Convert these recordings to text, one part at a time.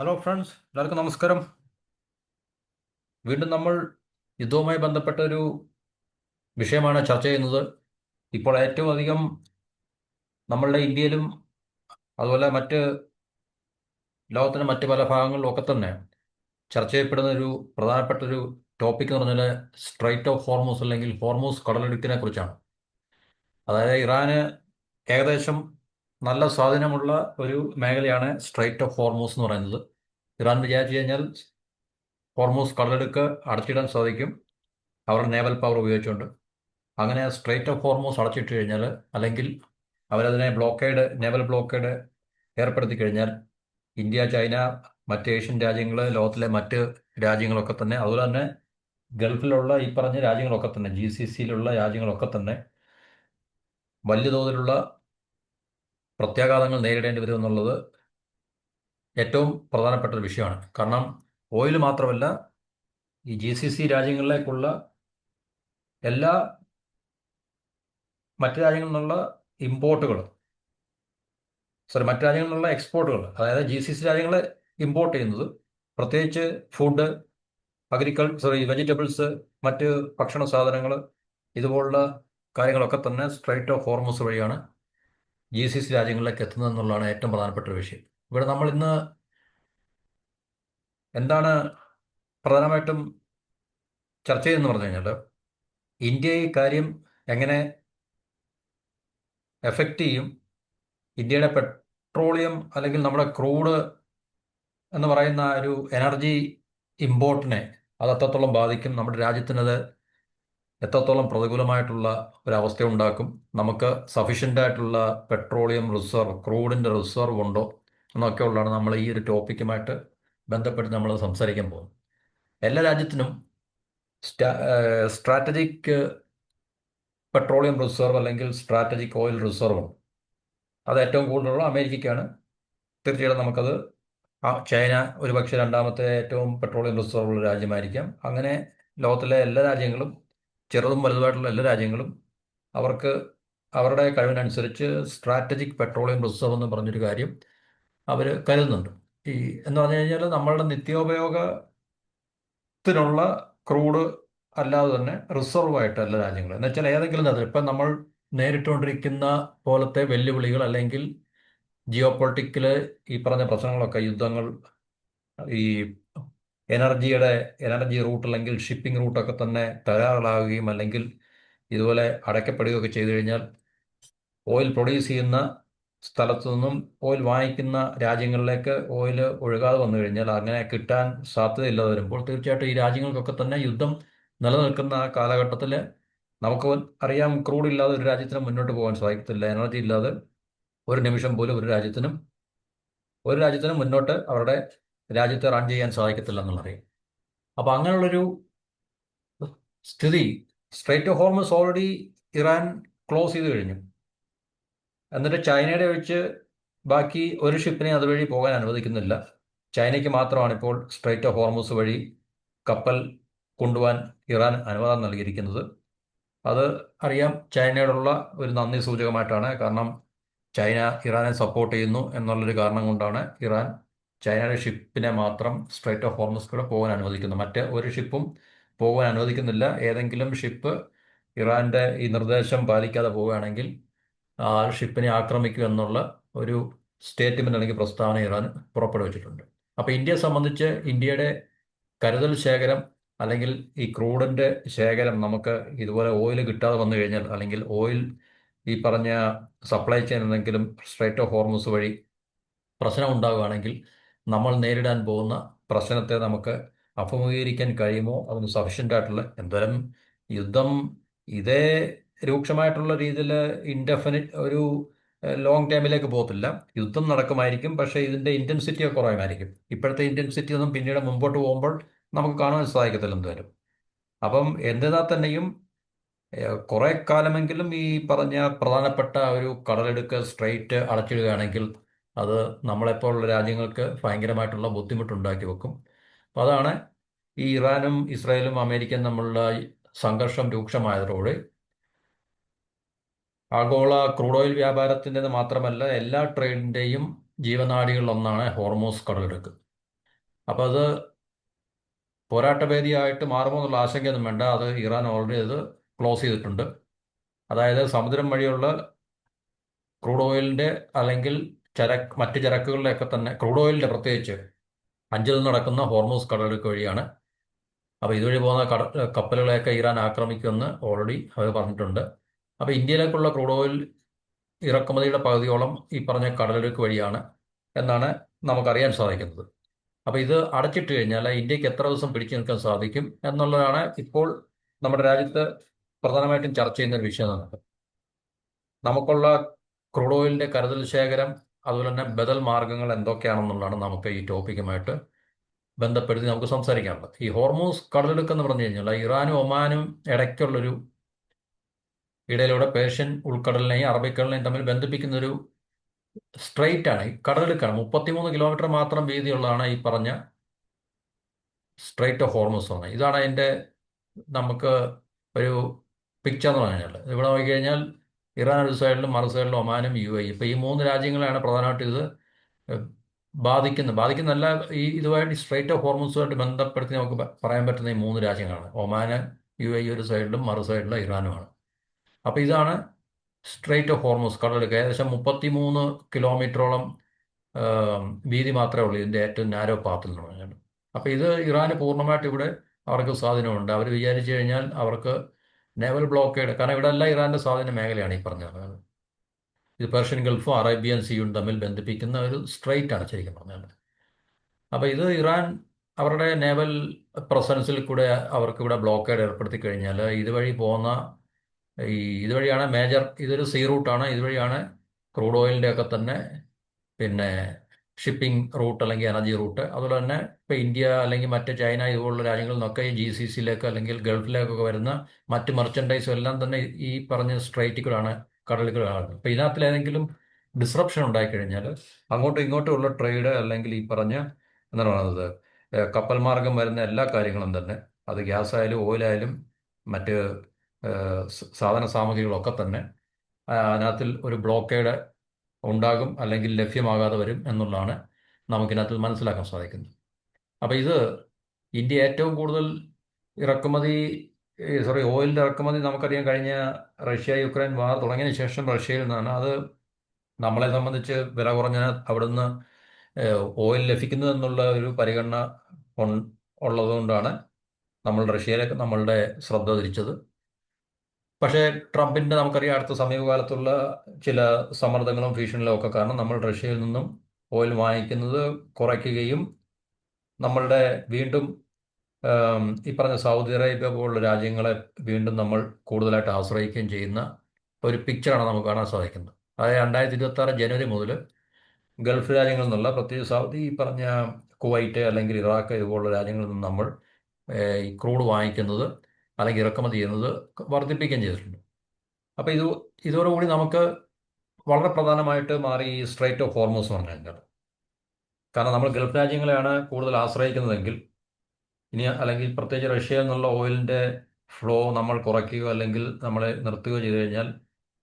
Hello friends, എല്ലാവർക്കും നമസ്കാരം. വീണ്ടും നമ്മൾ യുദ്ധവുമായി ബന്ധപ്പെട്ട ഒരു വിഷയമാണ് ചർച്ച ചെയ്യുന്നത്. ഇപ്പോൾ ഏറ്റവും അധികം നമ്മളുടെ ഇന്ത്യയിലും അതുപോലെ ലോകത്തിന്റെ മറ്റ് പല ഭാഗങ്ങളിലും ഒക്കെ തന്നെ ചർച്ച ചെയ്യപ്പെടുന്ന ഒരു പ്രധാനപ്പെട്ട ഒരു ടോപ്പിക് എന്ന് പറഞ്ഞാൽ സ്ട്രൈറ്റ് ഓഫ് ഹോർമൂസ് അല്ലെങ്കിൽ ഹോർമൂസ് കടലിടുക്കിനെ കുറിച്ചാണ്. അതായത് ഇറാന് ഏകദേശം നല്ല സ്വാധീനമുള്ള ഒരു മേഖലയാണ് സ്ട്രൈറ്റ് ഓഫ് ഹോർമൂസ് എന്ന് പറയുന്നത്. ഇറാൻ വിചാരിച്ചു കഴിഞ്ഞാൽ ഹോർമൂസ് കടലിടുക്ക് അടച്ചിടാൻ സാധിക്കും അവരുടെ നേവൽ പവർ ഉപയോഗിച്ചുകൊണ്ട്. അങ്ങനെ സ്ട്രേറ്റ് ഓഫ് ഹോർമൂസ് അടച്ചിട്ട് കഴിഞ്ഞാൽ, അല്ലെങ്കിൽ അവരതിനെ നേവൽ ബ്ലോക്കേഡ് ഏർപ്പെടുത്തി കഴിഞ്ഞാൽ, ഇന്ത്യ, ചൈന, മറ്റ് ഏഷ്യൻ രാജ്യങ്ങൾ, ലോകത്തിലെ മറ്റ് രാജ്യങ്ങളൊക്കെ തന്നെ, അതുപോലെ തന്നെ ഗൾഫിലുള്ള ഈ പറഞ്ഞ രാജ്യങ്ങളൊക്കെ തന്നെ, GCCയിലുള്ള രാജ്യങ്ങളൊക്കെ തന്നെ വലിയ തോതിലുള്ള പ്രത്യാഘാതങ്ങൾ നേരിടേണ്ടി വരും എന്നുള്ളത് ഏറ്റവും പ്രധാനപ്പെട്ട ഒരു വിഷയമാണ്. കാരണം ഓയിൽ മാത്രമല്ല, ഈ GCC രാജ്യങ്ങളിലേക്കുള്ള എല്ലാ മറ്റ് രാജ്യങ്ങളിൽ നിന്നുള്ള ഇമ്പോർട്ടുകൾ, മറ്റ് രാജ്യങ്ങളിൽ നിന്നുള്ള എക്സ്പോർട്ടുകൾ, അതായത് GCC രാജ്യങ്ങൾ ഇമ്പോർട്ട് ചെയ്യുന്നത് പ്രത്യേകിച്ച് ഫുഡ്, വെജിറ്റബിൾസ്, മറ്റ് ഭക്ഷണ സാധനങ്ങൾ, ഇതുപോലുള്ള കാര്യങ്ങളൊക്കെ തന്നെ സ്ട്രൈറ്റ് ഓഫ് ഹോർമൂസ് വഴിയാണ് GCC രാജ്യങ്ങളിലേക്ക് എത്തുന്നത് എന്നുള്ളതാണ് ഏറ്റവും പ്രധാനപ്പെട്ട ഒരു വിഷയം. ഇവിടെ നമ്മൾ ഇന്ന് എന്താണ് പ്രധാനമായിട്ടും ചർച്ച ചെയ്തെന്ന് പറഞ്ഞു കഴിഞ്ഞാൽ, ഇന്ത്യ ഈ കാര്യം എങ്ങനെ എഫക്റ്റ് ചെയ്യും, ഇന്ത്യയുടെ പെട്രോളിയം അല്ലെങ്കിൽ നമ്മുടെ ക്രൂഡ് എന്ന് പറയുന്ന ഒരു എനർജി ഇമ്പോർട്ടിനെ അത് എത്രത്തോളം ബാധിക്കും, നമ്മുടെ രാജ്യത്തിനത് എത്രത്തോളം പ്രതികൂലമായിട്ടുള്ള ഒരവസ്ഥ ഉണ്ടാക്കും, നമുക്ക് സഫീഷ്യൻ്റ് ആയിട്ടുള്ള പെട്രോളിയം റിസർവ്, ക്രൂഡിൻ്റെ റിസർവ് ഉണ്ടോ എന്നൊക്കെ ഉള്ളതാണ് നമ്മൾ ഈ ഒരു ടോപ്പിക്കുമായിട്ട് ബന്ധപ്പെട്ട് നമ്മൾ സംസാരിക്കാൻ പോകുന്നത്. എല്ലാ രാജ്യത്തിനും സ്ട്രാറ്റജിക് പെട്രോളിയം റിസർവ് അല്ലെങ്കിൽ സ്ട്രാറ്റജിക് ഓയിൽ റിസർവ് ഉണ്ട്. അത് ഏറ്റവും കൂടുതലുള്ള അമേരിക്കയ്ക്കാണ്. തീർച്ചയായിട്ടും നമുക്കത് ചൈന ഒരുപക്ഷെ രണ്ടാമത്തെ ഏറ്റവും പെട്രോളിയം റിസർവ് ഉള്ള രാജ്യമായിരിക്കാം. അങ്ങനെ ലോകത്തിലെ എല്ലാ രാജ്യങ്ങളും, ചെറുതും വലുതുമായിട്ടുള്ള എല്ലാ രാജ്യങ്ങളും, അവർക്ക് അവരുടെ കഴിവിനനുസരിച്ച് സ്ട്രാറ്റജിക് പെട്രോളിയം റിസർവ് എന്ന് പറഞ്ഞൊരു കാര്യം അവർ കരുതുന്നുണ്ട്. ഈ എന്ന് പറഞ്ഞു കഴിഞ്ഞാൽ നമ്മളുടെ നിത്യോപയോഗത്തിനുള്ള ക്രൂഡ് അല്ലാതെ തന്നെ റിസർവായിട്ട് എല്ലാ രാജ്യങ്ങളും, എന്ന് വെച്ചാൽ ഏതെങ്കിലും തരത്തിൽ ഇപ്പം നമ്മൾ നേരിട്ടുകൊണ്ടിരിക്കുന്ന പോലത്തെ വെല്ലുവിളികൾ അല്ലെങ്കിൽ ജിയോ പൊളിറ്റിക്കല് ഈ പറഞ്ഞ പ്രശ്നങ്ങളൊക്കെ, യുദ്ധങ്ങൾ, ഈ എനർജി റൂട്ട് അല്ലെങ്കിൽ ഷിപ്പിംഗ് റൂട്ടൊക്കെ തന്നെ തകരാറിലാവുകയും അല്ലെങ്കിൽ ഇതുപോലെ അടയ്ക്കപ്പെടുകയൊക്കെ ചെയ്തു കഴിഞ്ഞാൽ, ഓയിൽ പ്രൊഡ്യൂസ് ചെയ്യുന്ന സ്ഥലത്തു നിന്നും ഓയിൽ വാങ്ങിക്കുന്ന രാജ്യങ്ങളിലേക്ക് ഓയിൽ ഒഴുകാതെ വന്നു കഴിഞ്ഞാൽ, അങ്ങനെ കിട്ടാൻ സാധ്യതയില്ലാതെ വരുമ്പോൾ തീർച്ചയായിട്ടും ഈ രാജ്യങ്ങൾക്കൊക്കെ തന്നെ യുദ്ധം നിലനിൽക്കുന്ന ആ കാലഘട്ടത്തിൽ നമുക്ക് അറിയാം, ക്രൂഡ് ഇല്ലാതെ ഒരു രാജ്യത്തിനും മുന്നോട്ട് പോകാൻ സാധിക്കത്തില്ല. എനർജി ഇല്ലാതെ ഒരു നിമിഷം പോലും ഒരു രാജ്യത്തിനും മുന്നോട്ട് അവരുടെ രാജ്യത്തെ റൺ ചെയ്യാൻ സാധിക്കത്തില്ല എന്നുള്ളറിയാം. അപ്പം അങ്ങനെയുള്ളൊരു സ്ഥിതി, straight of Hormuz already Iran close ചെയ്ത് കഴിഞ്ഞു. എന്നിട്ട് ചൈനയുടെ ഒഴിച്ച് ബാക്കി ഒരു ഷിപ്പിനെ അതുവഴി പോകാൻ അനുവദിക്കുന്നില്ല. ചൈനയ്ക്ക് മാത്രമാണ് ഇപ്പോൾ സ്ട്രേറ്റ് ഓഫ് ഹോർമസ് വഴി കപ്പൽ കൊണ്ടുപോകാൻ ഇറാൻ അനുവാദം നൽകിയിരിക്കുന്നത്. അത് അറിയാം, ചൈനയോടുള്ള ഒരു നന്ദി സൂചകമായിട്ടാണ്. കാരണം ചൈന ഇറാനെ സപ്പോർട്ട് ചെയ്യുന്നു എന്നുള്ളൊരു കാരണം കൊണ്ടാണ് ഇറാൻ ചൈനയുടെ ഷിപ്പിനെ മാത്രം സ്ട്രേറ്റ് ഓഫ് ഹോർമസ് കൂടെ പോകാൻ അനുവദിക്കുന്നു. മറ്റ് ഒരു ഷിപ്പും പോകാൻ അനുവദിക്കുന്നില്ല. ഏതെങ്കിലും ഷിപ്പ് ഇറാന്റെ ഈ നിർദ്ദേശം പാലിക്കാതെ പോവുകയാണെങ്കിൽ ആ ഷിപ്പിനെ ആക്രമിക്കുക എന്നുള്ള ഒരു സ്റ്റേറ്റ്മെന്റ് അല്ലെങ്കിൽ പ്രസ്താവന ഇറാൻ പുറപ്പെടുവിച്ചിട്ടുണ്ട്. അപ്പോൾ ഇന്ത്യയെ സംബന്ധിച്ച് ഇന്ത്യയുടെ കരുതൽ ശേഖരം അല്ലെങ്കിൽ ഈ ക്രൂഡിന്റെ ശേഖരം, നമുക്ക് ഇതുപോലെ ഓയിൽ കിട്ടാതെ വന്നു കഴിഞ്ഞാൽ, അല്ലെങ്കിൽ ഓയിൽ ഈ പറഞ്ഞ സപ്ലൈ ചെയിൻ എന്തെങ്കിലും സ്ട്രേറ്റ് ഓഫ് ഹോർമസ് വഴി പ്രശ്നം ഉണ്ടാവുകയാണെങ്കിൽ, നമ്മൾ നേരിടാൻ പോകുന്ന പ്രശ്നത്തെ നമുക്ക് അഭിമുഖീകരിക്കാൻ കഴിയുമോ, അതിന് സഫീഷ്യൻ്റ് ആയിട്ടുള്ള എന്തായാലും യുദ്ധം ഇതേ രൂക്ഷമായിട്ടുള്ള രീതിയിൽ ഇൻഡെഫിനിറ്റ് ഒരു ലോങ് ടൈമിലേക്ക് പോകത്തില്ല. യുദ്ധം നടക്കുമായിരിക്കും, പക്ഷേ ഇതിൻ്റെ ഇൻറ്റൻസിറ്റി ഒക്കെ കുറയുമായിരിക്കും. ഇപ്പോഴത്തെ ഇൻറ്റൻസിറ്റി ഒന്നും പിന്നീട് മുമ്പോട്ട് പോകുമ്പോൾ നമുക്ക് കാണാൻ സാധിക്കത്തില്ല എന്തായാലും. അപ്പം എന്തിനാ തന്നെയും കുറെ കാലമെങ്കിലും ഈ പറഞ്ഞ പ്രധാനപ്പെട്ട ഒരു കടലെടുക്ക് സ്ട്രെയിറ്റ് അടച്ചിടുകയാണെങ്കിൽ അത് നമ്മളെപ്പോലുള്ള രാജ്യങ്ങൾക്ക് ഭയങ്കരമായിട്ടുള്ള ബുദ്ധിമുട്ടുണ്ടാക്കി വെക്കും. അപ്പോൾ അതാണ് ഈ ഇറാനും ഇസ്രായേലും അമേരിക്കയും തമ്മിലുള്ള ഈ സംഘർഷം രൂക്ഷമായതോടെ ആഗോള ക്രൂഡ് ഓയിൽ വ്യാപാരത്തിൻ്റെത് മാത്രമല്ല എല്ലാ ട്രേഡിൻ്റെയും ജീവനാഡികളിലൊന്നാണ് ഹോർമോസ് കടലെടുക്ക്. അപ്പോൾ അത് പോരാട്ടവേദിയായിട്ട് മാറുമോ എന്നുള്ള ആശങ്കയൊന്നും വേണ്ട. അത് ഇറാൻ ഓൾറെഡി അത് ക്ലോസ് ചെയ്തിട്ടുണ്ട്. അതായത് സമുദ്രം വഴിയുള്ള ക്രൂഡ് ഓയിലിൻ്റെ അല്ലെങ്കിൽ മറ്റ് ചരക്കുകളുടെയൊക്കെ തന്നെ ക്രൂഡ് ഓയിലിൻ്റെ പ്രത്യേകിച്ച് അഞ്ചിൽ നിന്ന് നടക്കുന്ന ഹോർമൂസ് കടലിടുക്ക് വഴിയാണ്. അപ്പോൾ ഇതുവഴി പോകുന്ന കപ്പലുകളെയൊക്കെ ഇറാൻ ആക്രമിക്കുമെന്ന് ഓൾറെഡി അവർ പറഞ്ഞിട്ടുണ്ട്. അപ്പോൾ ഇന്ത്യയിലേക്കുള്ള ക്രൂഡ് ഓയിൽ ഇറക്കുമതിയുടെ പകുതിയോളം ഈ പറഞ്ഞ കടലിടുക്ക് വഴിയാണ് എന്നാണ് നമുക്കറിയാൻ സാധിക്കുന്നത്. അപ്പോൾ ഇത് അടച്ചിട്ട് കഴിഞ്ഞാൽ ഇന്ത്യക്ക് എത്ര ദിവസം പിടിച്ചു നിൽക്കാൻ സാധിക്കും എന്നുള്ളതാണ് ഇപ്പോൾ നമ്മുടെ രാജ്യത്ത് പ്രധാനമായിട്ടും ചർച്ച ചെയ്യുന്ന ഒരു വിഷയം എന്നുള്ളത്. നമുക്കുള്ള ക്രൂഡ് ഓയിലിൻ്റെ കരുതൽ ശേഖരം, അതുപോലെ തന്നെ ബദൽ മാർഗങ്ങൾ എന്തൊക്കെയാണെന്നുള്ളതാണ് നമുക്ക് ഈ ടോപ്പിക്കുമായിട്ട് ബന്ധപ്പെടുത്തി നമുക്ക് സംസാരിക്കാനുള്ളത്. ഈ ഹോർമൂസ് കടലിടുക്ക് എന്ന് പറഞ്ഞു കഴിഞ്ഞാൽ ഇറാനും ഒമാനും ഇടയ്ക്കുള്ളൊരു ഇടയിലൂടെ പേർഷ്യൻ ഉൾക്കടലിനെയും അറബിക്കടലിനെയും തമ്മിൽ ബന്ധിപ്പിക്കുന്ന ഒരു സ്ട്രെയിറ്റ് ആണ്, ഈ കടലിടുക്കാണ്. 33 കിലോമീറ്റർ മാത്രം വീതിയുള്ളതാണ് ഈ പറഞ്ഞ സ്ട്രെയിറ്റ് ഓഫ് ഹോർമൂസ് എന്ന്. ഇതാണ് അതിൻ്റെ നമുക്ക് ഒരു പിക്ചർ എന്ന് പറഞ്ഞാൽ. ഇവിടെ നോക്കിക്കഴിഞ്ഞാൽ ഇറാൻ ഒരു സൈഡിലും മറു സൈഡിലും ഒമാനും UAE. ഇപ്പോൾ ഈ മൂന്ന് രാജ്യങ്ങളെയാണ് പ്രധാനമായിട്ട് ഇത് ബാധിക്കുന്നതല്ല, ഈ ഇതുമായിട്ട് സ്ട്രെയിറ്റ് ഓഫ് ഹോർമൂസുമായിട്ട് ബന്ധപ്പെടുത്തി നമുക്ക് പറയാൻ പറ്റുന്ന ഈ മൂന്ന് രാജ്യങ്ങളാണ്. ഒമാന്, UAE ഒരു സൈഡിലും മറു സൈഡിലും ഇറാനുമാണ്. അപ്പോൾ ഇതാണ് സ്ട്രെയിറ്റ് ഓഫ് ഹോർമൂസ് കടലിടുക്ക്. ഏകദേശം 33 കിലോമീറ്ററോളം വീതി മാത്രമേ ഉള്ളൂ ഇതിൻ്റെ ഏറ്റവും നാരോ പാത്തിൽ എന്ന് പറഞ്ഞാൽ. അപ്പോൾ ഇത് ഇറാന് പൂർണ്ണമായിട്ട് ഇവിടെ അവർക്ക് സ്വാധീനമുണ്ട്. അവർ വിചാരിച്ചു കഴിഞ്ഞാൽ അവർക്ക് നേവൽ ബ്ലോക്കേഡ്, കാരണം ഇവിടെ എല്ലാം ഇറാൻ്റെ സ്വാധീന മേഖലയാണ് ഈ പറഞ്ഞത്. ഇത് പേർഷ്യൻ ഗൾഫും അറേബ്യൻ സീയും തമ്മിൽ ബന്ധിപ്പിക്കുന്ന ഒരു സ്ട്രെയിറ്റ് ആണ് ശരിക്കും പറഞ്ഞാൽ. അപ്പോൾ ഇത് ഇറാൻ അവരുടെ നേവൽ പ്രസൻസിൽ കൂടെ അവർക്ക് ഇവിടെ ബ്ലോക്കേഡ് ഏർപ്പെടുത്തി കഴിഞ്ഞാൽ ഇതുവഴി പോകുന്ന ഇതുവഴിയാണ് ഇതൊരു സീ റൂട്ടാണ്. ഇതുവഴിയാണ് ക്രൂഡ് ഓയിലിൻ്റെ ഒക്കെ തന്നെ പിന്നെ ഷിപ്പിംഗ് റൂട്ട് അല്ലെങ്കിൽ എനർജി റൂട്ട്. അതുപോലെ തന്നെ ഇപ്പോൾ ഇന്ത്യ അല്ലെങ്കിൽ മറ്റ് ചൈന ഇതുപോലുള്ള രാജ്യങ്ങളിൽ നിന്നൊക്കെ ഈ GCCയിലേക്ക് അല്ലെങ്കിൽ ഗൾഫിലേക്കൊക്കെ വരുന്ന മറ്റ് മെർച്ചൻഡൈസും എല്ലാം തന്നെ ഈ പറഞ്ഞ സ്ട്രൈറ്റുകളാണ്, കടലുകളാണ്. ഇപ്പോൾ ഇതിനകത്തിൽ ഏതെങ്കിലും ഡിസ്റപ്ഷൻ ഉണ്ടായിക്കഴിഞ്ഞാൽ അങ്ങോട്ടും ഇങ്ങോട്ടും ഉള്ള ട്രേഡ് അല്ലെങ്കിൽ ഈ പറഞ്ഞ എന്താണ് പറയുന്നത് കപ്പൽ മാർഗം വരുന്ന എല്ലാ കാര്യങ്ങളും തന്നെ, അത് ഗ്യാസ് ആയാലും ഓയിലായാലും മറ്റ് സാധന സാമഗ്രികളൊക്കെ തന്നെ അതിനകത്തിൽ ഒരു ബ്ലോക്കേഡ് ഉണ്ടാകും അല്ലെങ്കിൽ ലഭ്യമാകാതെ വരും എന്നുള്ളതാണ് നമുക്കിനകത്ത് മനസ്സിലാക്കാൻ സാധിക്കുന്നത്. അപ്പോൾ ഇത് ഇന്ത്യ ഏറ്റവും കൂടുതൽ ഓയിലിൻ്റെ ഇറക്കുമതി നമുക്കറിയാം. കഴിഞ്ഞ റഷ്യ യുക്രൈൻ വാർ തുടങ്ങിയതിന് ശേഷം റഷ്യയിൽ നിന്നാണ്. അത് നമ്മളെ സംബന്ധിച്ച് വില കുറഞ്ഞ അവിടുന്ന് ഓയിൽ ലഭിക്കുന്നു എന്നുള്ള ഒരു പരിഗണന ഉള്ളതുകൊണ്ടാണ് നമ്മൾ റഷ്യയിലേക്ക് നമ്മളുടെ ശ്രദ്ധ തിരിച്ചത്. പക്ഷേ ട്രംപിൻ്റെ നമുക്കറിയാം അടുത്ത സമീപകാലത്തുള്ള ചില സമ്മർദ്ദങ്ങളും ഭീഷണികളും ഒക്കെ കാരണം നമ്മൾ റഷ്യയിൽ നിന്നും ഓയിൽ വാങ്ങിക്കുന്നത് കുറയ്ക്കുകയും നമ്മളുടെ വീണ്ടും ഈ പറഞ്ഞ സൗദി അറേബ്യ പോലുള്ള രാജ്യങ്ങളെ വീണ്ടും നമ്മൾ കൂടുതലായിട്ട് ആശ്രയിക്കുകയും ചെയ്യുന്ന ഒരു പിക്ചറാണ് നമുക്ക് കാണാൻ സാധിക്കുന്നത്. അതായത് 2026 ജനുവരി മുതൽ ഗൾഫ് രാജ്യങ്ങളിൽ നിന്നുള്ള, പ്രത്യേകിച്ച് സൗദി, ഈ പറഞ്ഞ കുവൈറ്റ് അല്ലെങ്കിൽ ഇറാഖ് ഇതുപോലുള്ള രാജ്യങ്ങളിൽ നിന്ന് നമ്മൾ ഈ ക്രൂഡ് വാങ്ങിക്കുന്നത് അല്ലെങ്കിൽ ഇറക്കുമതി ചെയ്യുന്നത് വർദ്ധിപ്പിക്കുകയും ചെയ്തിട്ടുണ്ട്. അപ്പോൾ ഇതോടുകൂടി നമുക്ക് വളരെ പ്രധാനമായിട്ട് മാറി ഈ സ്ട്രെയിറ്റ് ഓഫ് ഹോർമൂസ് എന്ന് പറഞ്ഞു. കാരണം നമ്മൾ ഗൾഫ് രാജ്യങ്ങളെയാണ് കൂടുതൽ ആശ്രയിക്കുന്നതെങ്കിൽ ഇനി അല്ലെങ്കിൽ പ്രത്യേകിച്ച് റഷ്യയിൽ നിന്നുള്ള ഓയിലിൻ്റെ ഫ്ലോ നമ്മൾ കുറയ്ക്കുകയോ അല്ലെങ്കിൽ നമ്മൾ നിർത്തുകയോ ചെയ്തു കഴിഞ്ഞാൽ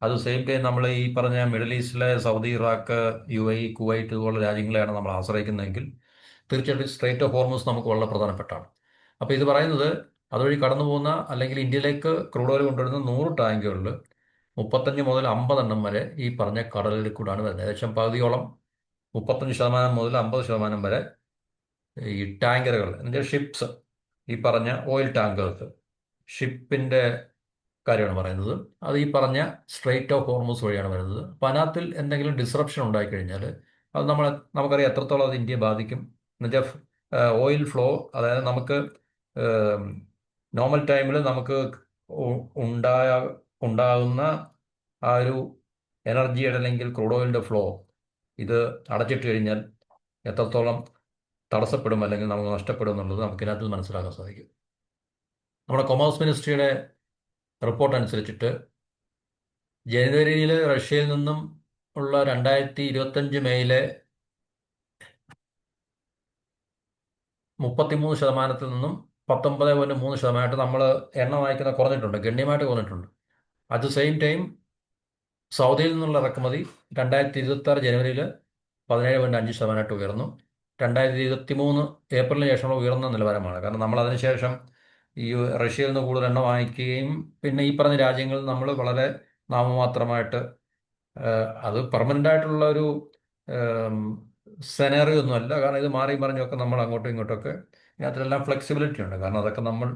അത് സെയിം ടൈം നമ്മൾ ഈ പറഞ്ഞ മിഡിൽ ഈസ്റ്റിലെ സൗദി, ഇറാഖ്, UAE, കുവൈറ്റ് ഇതുപോലുള്ള രാജ്യങ്ങളെയാണ് നമ്മൾ ആശ്രയിക്കുന്നതെങ്കിൽ തീർച്ചയായിട്ടും സ്ട്രെയിറ്റ് ഓഫ് ഹോർമൂസ് നമുക്ക് വളരെ പ്രധാനപ്പെട്ടാണ്. അപ്പോൾ ഇത് പറയുന്നത് അതുവഴി കടന്നു പോകുന്ന അല്ലെങ്കിൽ ഇന്ത്യയിലേക്ക് ക്രൂഡ് ഓയിൽ കൊണ്ടുവരുന്ന 100 ടാങ്കുകളിൽ 35 മുതൽ 50 എണ്ണം വരെ ഈ പറഞ്ഞ കടലിൽ കൂടാണ് വരുന്നത്. ഏകദേശം പകുതിയോളം 35% മുതൽ 50% വരെ ഈ ടാങ്കറുകൾ, എന്നുവെച്ചാൽ ഷിപ്സ്, ഈ പറഞ്ഞ ഓയിൽ ടാങ്കേഴ്സ്, ഷിപ്പിൻ്റെ കാര്യമാണ് പറയുന്നത്. അത് ഈ പറഞ്ഞ സ്ട്രെയിറ്റ് ഓഫ് ഹോർമൂസ് വഴിയാണ് വരുന്നത്. അപ്പോൾ അതിനകത്തിൽ എന്തെങ്കിലും ഡിസ്റപ്ഷൻ ഉണ്ടായിക്കഴിഞ്ഞാൽ അത് നമുക്കറിയാം എത്രത്തോളം അത് ഇന്ത്യയെ ബാധിക്കും. എന്നുവെച്ചാൽ ഓയിൽ ഫ്ലോ, അതായത് നമുക്ക് നോർമൽ ടൈമിൽ നമുക്ക് ഉണ്ടാകുന്ന ആ ഒരു എനർജിയുടെ അല്ലെങ്കിൽ ക്രൂഡ് ഓയിലിൻ്റെ ഫ്ലോ ഇത് അടച്ചിട്ട് കഴിഞ്ഞാൽ എത്രത്തോളം തടസ്സപ്പെടും അല്ലെങ്കിൽ നമുക്ക് നഷ്ടപ്പെടും എന്നുള്ളത് നമുക്കിതിനകത്ത് മനസ്സിലാക്കാൻ സാധിക്കും. നമ്മുടെ കൊമേഴ്സ് മിനിസ്ട്രിയുടെ റിപ്പോർട്ട് അനുസരിച്ചിട്ട് ജനുവരിയിൽ റഷ്യയിൽ നിന്നും ഉള്ള 2025 മെയ്യിലെ 33% നിന്നും 19.3% നമ്മൾ എണ്ണ വാങ്ങിക്കുന്ന കുറഞ്ഞിട്ടുണ്ട്, ഗണ്യമായിട്ട് കുറഞ്ഞിട്ടുണ്ട്. അറ്റ് ദ സെയിം ടൈം സൗദിയിൽ നിന്നുള്ള ഇറക്കുമതി 2026 ജനുവരിയിൽ 17.5% ഉയർന്നു. 2023 ഏപ്രിലിന് ശേഷമുള്ള ഉയർന്ന നിലവാരമാണ്. കാരണം നമ്മൾ അതിനുശേഷം ഈ റഷ്യയിൽ നിന്ന് കൂടുതൽ എണ്ണ വാങ്ങിക്കുകയും പിന്നെ ഈ പറഞ്ഞ രാജ്യങ്ങളിൽ നമ്മൾ വളരെ നാമമാത്രമായിട്ട് അത് പെർമനൻ്റ് ആയിട്ടുള്ള ഒരു സെനറിയോ ഒന്നും അല്ല. കാരണം ഇത് മാറി മറിഞ്ഞൊക്കെ നമ്മൾ അങ്ങോട്ടും ഇങ്ങോട്ടൊക്കെ ഇതിനകത്തെല്ലാം ഫ്ലെക്സിബിലിറ്റി ഉണ്ട്. കാരണം അതൊക്കെ നമ്മൾ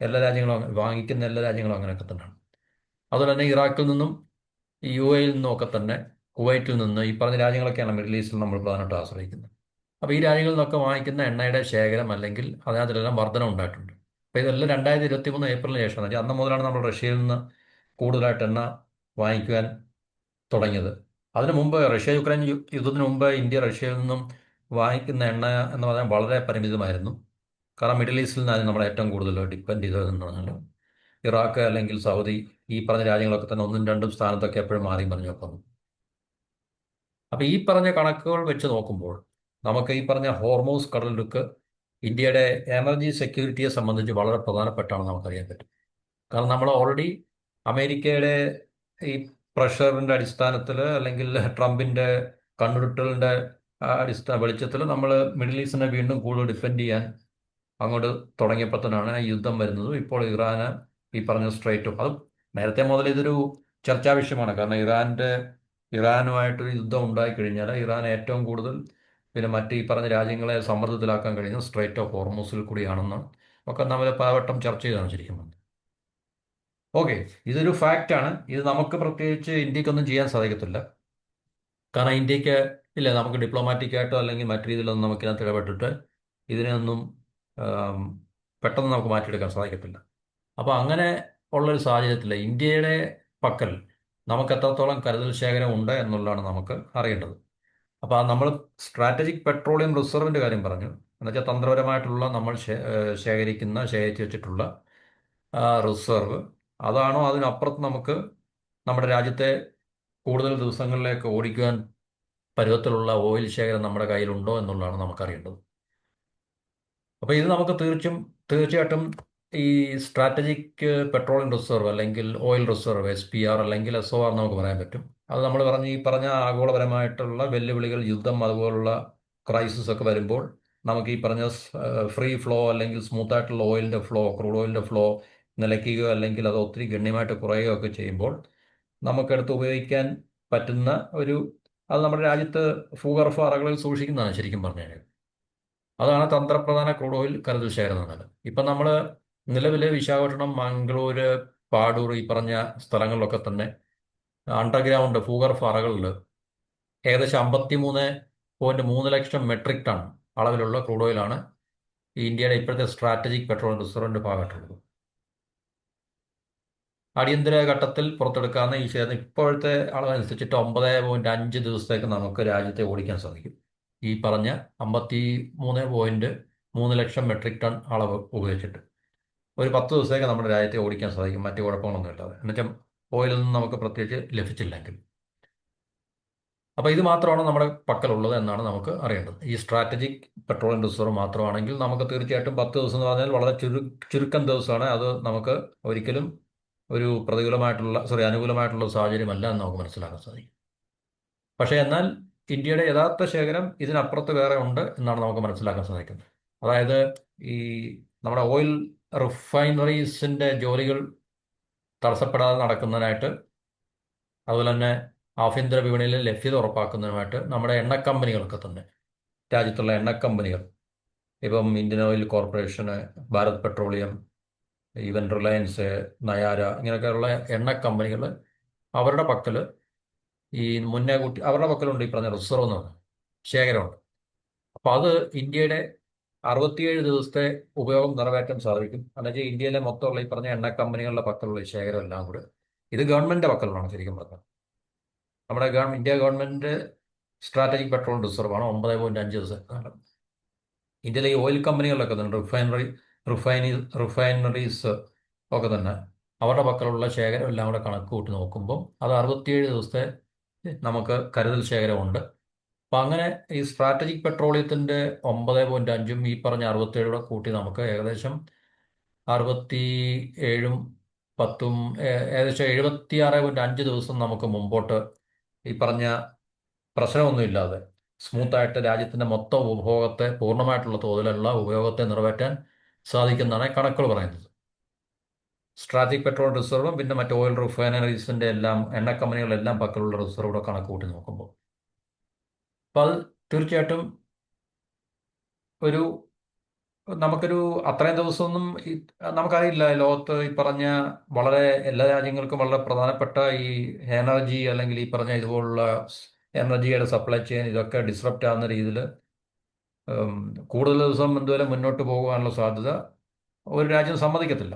എല്ലാ രാജ്യങ്ങളും വാങ്ങിക്കുന്ന എല്ലാ രാജ്യങ്ങളും അങ്ങനെയൊക്കെ തന്നെയാണ്. അതുപോലെ തന്നെ ഇറാഖിൽ നിന്നും യു എയിൽ നിന്നും ഒക്കെ തന്നെ കുവൈറ്റിൽ നിന്ന് ഈ പറഞ്ഞ രാജ്യങ്ങളൊക്കെയാണ് മിഡിൽ ഈസ്റ്റിൽ നമ്മൾ പ്രധാനമായിട്ട് ആശ്രയിക്കുന്നത്. അപ്പോൾ ഈ രാജ്യങ്ങളിൽ നിന്നൊക്കെ വാങ്ങിക്കുന്ന എണ്ണയുടെ ശേഖരം അല്ലെങ്കിൽ അതിനകത്തിലെല്ലാം വർധന ഉണ്ടായിട്ടുണ്ട്. അപ്പോൾ ഇതെല്ലാം 2023 ഏപ്രിലിന് ശേഷം അന്ന് മുതലാണ് നമ്മൾ റഷ്യയിൽ നിന്ന് കൂടുതലായിട്ട് എണ്ണ വാങ്ങിക്കുവാൻ തുടങ്ങിയത്. അതിനു മുമ്പ് റഷ്യ യുക്രൈൻ യുദ്ധത്തിന് മുമ്പ് ഇന്ത്യ റഷ്യയിൽ നിന്നും വാങ്ങിക്കുന്ന എണ്ണ എന്ന് പറഞ്ഞാൽ വളരെ പരിമിതമായിരുന്നു. കാരണം മിഡിൽ ഈസ്റ്റിൽ നിന്നാണ് നമ്മൾ ഏറ്റവും കൂടുതൽ ഡിപ്പെൻഡ് ചെയ്തതെന്ന് പറഞ്ഞാൽ ഇറാഖ് അല്ലെങ്കിൽ സൗദി ഈ പറഞ്ഞ രാജ്യങ്ങളൊക്കെ തന്നെ ഒന്നും രണ്ടും സ്ഥാനത്തൊക്കെ എപ്പോഴും മാറി പറഞ്ഞു വന്നു. അപ്പോൾ ഈ പറഞ്ഞ കണക്കുകൾ വെച്ച് നോക്കുമ്പോൾ നമുക്ക് ഈ പറഞ്ഞ ഹോർമൂസ് കടലിടുക്ക് ഇന്ത്യയുടെ എനർജി സെക്യൂരിറ്റിയെ സംബന്ധിച്ച് വളരെ പ്രധാനപ്പെട്ടാണ് നമുക്കറിയാൻ പറ്റും. കാരണം നമ്മൾ ഓൾറെഡി അമേരിക്കയുടെ ഈ പ്രഷറിൻ്റെ അടിസ്ഥാനത്തിൽ അല്ലെങ്കിൽ ട്രംപിൻ്റെ കണ്ണുരുട്ടലിൻ്റെ വെളിച്ചത്തിൽ നമ്മൾ മിഡിൽ ഈസ്റ്റിനെ വീണ്ടും കൂടുതൽ ഡിഫെൻഡ് ചെയ്യാൻ അങ്ങോട്ട് തുടങ്ങിയപ്പോൾ തന്നെയാണ് ഈ യുദ്ധം വരുന്നതും ഇപ്പോൾ ഇറാന് ഈ പറഞ്ഞ സ്ട്രൈറ്റും അത് നേരത്തെ മുതൽ ഇതൊരു ചർച്ചാ വിഷയമാണ്. കാരണം ഇറാനുമായിട്ടൊരു യുദ്ധം ഉണ്ടായിക്കഴിഞ്ഞാൽ ഇറാൻ ഏറ്റവും കൂടുതൽ പിന്നെ മറ്റ് ഈ പറഞ്ഞ രാജ്യങ്ങളെ സമ്മർദ്ദത്തിലാക്കാൻ കഴിയുന്നത് സ്ട്രൈറ്റ് ഓഫ് ഹോർമൂസിൽ കൂടിയാണെന്ന് ഒക്കെ നമ്മൾ പലവട്ടം ചർച്ച ചെയ്താണ് ശരിക്കും. ഓക്കെ, ഇതൊരു ഫാക്റ്റാണ്. ഇത് നമുക്ക് പ്രത്യേകിച്ച് ഇന്ത്യക്കൊന്നും ചെയ്യാൻ സാധിക്കത്തില്ല. കാരണം ഇന്ത്യക്ക് ഇല്ല, നമുക്ക് ഡിപ്ലോമാറ്റിക് ആയിട്ടോ അല്ലെങ്കിൽ മറ്റു രീതിയിലൊന്നും നമുക്കിതിനകത്ത് ഇടപെട്ടിട്ട് ഇതിനെയൊന്നും പെട്ടെന്ന് നമുക്ക് മാറ്റിയെടുക്കാൻ സാധിക്കത്തില്ല. അപ്പോൾ അങ്ങനെ ഉള്ളൊരു സാഹചര്യത്തിൽ ഇന്ത്യയുടെ പക്കൽ നമുക്ക് എത്രത്തോളം കരുതൽ ശേഖരം ഉണ്ട് എന്നുള്ളതാണ് നമുക്ക് അറിയേണ്ടത്. അപ്പോൾ നമ്മൾ സ്ട്രാറ്റജിക് പെട്രോളിയം റിസർവിൻ്റെ കാര്യം പറഞ്ഞു. എന്നുവെച്ചാൽ തന്ത്രപരമായിട്ടുള്ള നമ്മൾ ശേഖരിച്ച് വെച്ചിട്ടുള്ള റിസർവ് അതാണോ അതിനപ്പുറത്ത് നമുക്ക് നമ്മുടെ രാജ്യത്തെ കൂടുതൽ ദിവസങ്ങളിലേക്ക് ഓടിക്കുവാൻ പരുവത്തിലുള്ള ഓയിൽ ശേഖരം നമ്മുടെ കയ്യിലുണ്ടോ എന്നുള്ളതാണ് നമുക്കറിയേണ്ടത്. അപ്പോൾ ഇത് നമുക്ക് തീർച്ചയായിട്ടും ഈ സ്ട്രാറ്റജിക് പെട്രോളിയം റിസർവ് അല്ലെങ്കിൽ ഓയിൽ റിസർവ് SPR അല്ലെങ്കിൽ SOR നമുക്ക് പറയാൻ പറ്റും. അത് നമ്മൾ ഈ പറഞ്ഞ ആഗോളപരമായിട്ടുള്ള വെല്ലുവിളികൾ, യുദ്ധം അതുപോലുള്ള ക്രൈസിസ് ഒക്കെ വരുമ്പോൾ നമുക്ക് ഈ പറഞ്ഞ ഫ്രീ ഫ്ലോ അല്ലെങ്കിൽ സ്മൂത്ത് ആയിട്ടുള്ള ക്രൂഡ് ഓയിലിൻ്റെ ഫ്ലോ നിലയ്ക്കുകയോ അല്ലെങ്കിൽ അത് ഒത്തിരി ഗണ്യമായിട്ട് കുറയുകയോ ഒക്കെ ചെയ്യുമ്പോൾ നമുക്കെടുത്ത് ഉപയോഗിക്കാൻ പറ്റുന്ന അത് നമ്മുടെ രാജ്യത്ത് ഭൂഗർഭ അറകളിൽ സൂക്ഷിക്കുന്നതാണ് ശരിക്കും പറഞ്ഞാൽ. അതാണ് തന്ത്രപ്രധാന ക്രൂഡ് ഓയിൽ കരുതൽ ശേഖരം എന്നത്. ഇപ്പം നമ്മൾ നിലവിൽ വിശാഖപട്ടണം, മംഗളൂര്, പാടൂർ ഈ പറഞ്ഞ സ്ഥലങ്ങളിലൊക്കെ തന്നെ അണ്ടർഗ്രൗണ്ട് ഭൂഗർഭ അറകളിൽ ഏകദേശം 53.3 ലക്ഷം മെട്രിക് ടൺ അളവിലുള്ള ക്രൂഡ് ഓയിലാണ് ഈ ഇന്ത്യയുടെ ഇപ്പോഴത്തെ സ്ട്രാറ്റജിക് പെട്രോളിയം റിസർവിൻ്റെ ഭാഗമായിട്ടുള്ളത്. അടിയന്തര ഘട്ടത്തിൽ പുറത്തെടുക്കാവുന്ന ഈ ശേഖരം ഇപ്പോഴത്തെ അളവനുസരിച്ചിട്ട് 9.5 ദിവസത്തേക്ക് നമുക്ക് രാജ്യത്തെ ഓടിക്കാൻ സാധിക്കും. ഈ പറഞ്ഞ 53.3 ലക്ഷം മെട്രിക് ടൺ അളവ് ഉപയോഗിച്ചിട്ട് ഒരു 10 ദിവസത്തേക്ക് നമ്മുടെ രാജ്യത്തെ ഓടിക്കാൻ സാധിക്കും, മറ്റു കുഴപ്പങ്ങളൊന്നും ഇല്ലാതെ. എന്നുവെച്ചാൽ ഓയിലൊന്നും നമുക്ക് പ്രത്യേകിച്ച് ലഭിച്ചില്ലെങ്കിൽ. അപ്പോൾ ഇത് മാത്രമാണ് നമ്മുടെ പക്കലുള്ളത് എന്നാണ് നമുക്ക് അറിയേണ്ടത്. ഈ സ്ട്രാറ്റജിക് പെട്രോളിയം റിസർവ് മാത്രമാണെങ്കിൽ നമുക്ക് തീർച്ചയായിട്ടും 10 ദിവസം എന്ന് പറഞ്ഞാൽ വളരെ ചുരുക്കം ദിവസമാണ്. അത് നമുക്ക് ഒരിക്കലും ഒരു അനുകൂലമായിട്ടുള്ള സാഹചര്യമല്ല എന്ന് നമുക്ക് മനസ്സിലാക്കാൻ സാധിക്കും. പക്ഷേ എന്നാൽ ഇന്ത്യയുടെ യഥാർത്ഥ ശേഖരം ഇതിനപ്പുറത്ത് വേറെ ഉണ്ട് എന്നാണ് നമുക്ക് മനസ്സിലാക്കാൻ സാധിക്കുന്നത്. അതായത് ഈ നമ്മുടെ ഓയിൽ റിഫൈനറീസിൻ്റെ ജോലികൾ തടസ്സപ്പെടാതെ നടക്കുന്നതിനായിട്ട്, അതുപോലെ തന്നെ ആഭ്യന്തര വിപണിയിലെ ലഭ്യത ഉറപ്പാക്കുന്നതിനുമായിട്ട് നമ്മുടെ എണ്ണക്കമ്പനികളൊക്കെ തന്നെ, രാജ്യത്തുള്ള എണ്ണക്കമ്പനികൾ, ഇപ്പം Indian oil corporation, Bharat petroleum, even Reliance, Nayara, ഇങ്ങനെയൊക്കെയുള്ള എണ്ണക്കമ്പനികൾ അവരുടെ പക്കൽ ഈ മുന്നേ കൂട്ടി അവരുടെ പക്കലുണ്ട് ഈ പറഞ്ഞ റിസർവ് എന്ന് പറഞ്ഞാൽ ശേഖരമുണ്ട്. അപ്പോൾ അത് ഇന്ത്യയുടെ 67 ദിവസത്തെ ഉപയോഗം നിറവേറ്റാൻ സാധിക്കും. എന്നുവെച്ചാൽ ഇന്ത്യയിലെ മൊത്തമുള്ള ഈ പറഞ്ഞ എണ്ണക്കമ്പനികളുടെ പക്കലുള്ള ശേഖരം എല്ലാം കൂടെ ഇത് ഗവൺമെൻറ്റിൻ്റെ പക്കലാണ് ശരിക്കും പറഞ്ഞത്. നമ്മുടെ ഇന്ത്യ ഗവൺമെൻറ് സ്ട്രാറ്റജിക് പെട്രോൾ റിസർവാണ് 9.5 ദിവസം കാലം. ഇന്ത്യയിലെ ഈ ഓയിൽ കമ്പനികളിലൊക്കെ തന്നെ റിഫൈനറീസ് ഒക്കെ തന്നെ അവരുടെ പക്കലുള്ള ശേഖരം എല്ലാം കൂടെ കണക്ക് കൂട്ടി നോക്കുമ്പോൾ അത് 67 ദിവസത്തെ നമുക്ക് കരുതൽ ശേഖരമുണ്ട്. അപ്പം അങ്ങനെ ഈ സ്ട്രാറ്റജിക് പെട്രോളിയത്തിൻ്റെ 9.5ഉം ഈ പറഞ്ഞ 67 കൂട്ടി നമുക്ക് ഏകദേശം 67ഉം 10ഉം ഏകദേശം 76.5 ദിവസം നമുക്ക് മുമ്പോട്ട് ഈ പറഞ്ഞ പ്രശ്നമൊന്നുമില്ലാതെ സ്മൂത്തായിട്ട് രാജ്യത്തിൻ്റെ മൊത്തം ഉപഭോഗത്തെ പൂർണ്ണമായിട്ടുള്ള തോതിലുള്ള ഉപയോഗത്തെ നിറവേറ്റാൻ സാധിക്കുന്നതാണ് കണക്കുകൾ പറയുന്നത്. സ്ട്രാറ്റജിക് പെട്രോൾ റിസർവും പിന്നെ മറ്റ് ഓയിൽ റിഫൈനറീസിൻ്റെ എല്ലാം എണ്ണ കമ്പനികളെല്ലാം പക്കലുള്ള റിസർവിടെ കണക്ക് കൂട്ടി നോക്കുമ്പോൾ, അപ്പോൾ അത് തീർച്ചയായിട്ടും ഒരു നമുക്കൊരു അത്രയും ദിവസമൊന്നും നമുക്കറിയില്ല. ലോകത്ത് ഈ പറഞ്ഞ വളരെ എല്ലാ രാജ്യങ്ങൾക്കും വളരെ പ്രധാനപ്പെട്ട ഈ എനർജി അല്ലെങ്കിൽ ഈ പറഞ്ഞ ഇതുപോലുള്ള എനർജിയുടെ സപ്ലൈ ചെയിൻ ഇതൊക്കെ ഡിസ്റപ്റ്റ് ആകുന്ന രീതിയിൽ കൂടുതൽ ദിവസം എന്തുവരെ മുന്നോട്ട് പോകാനുള്ള സാധ്യത ഒരു രാജ്യം സമ്മതിക്കത്തില്ല.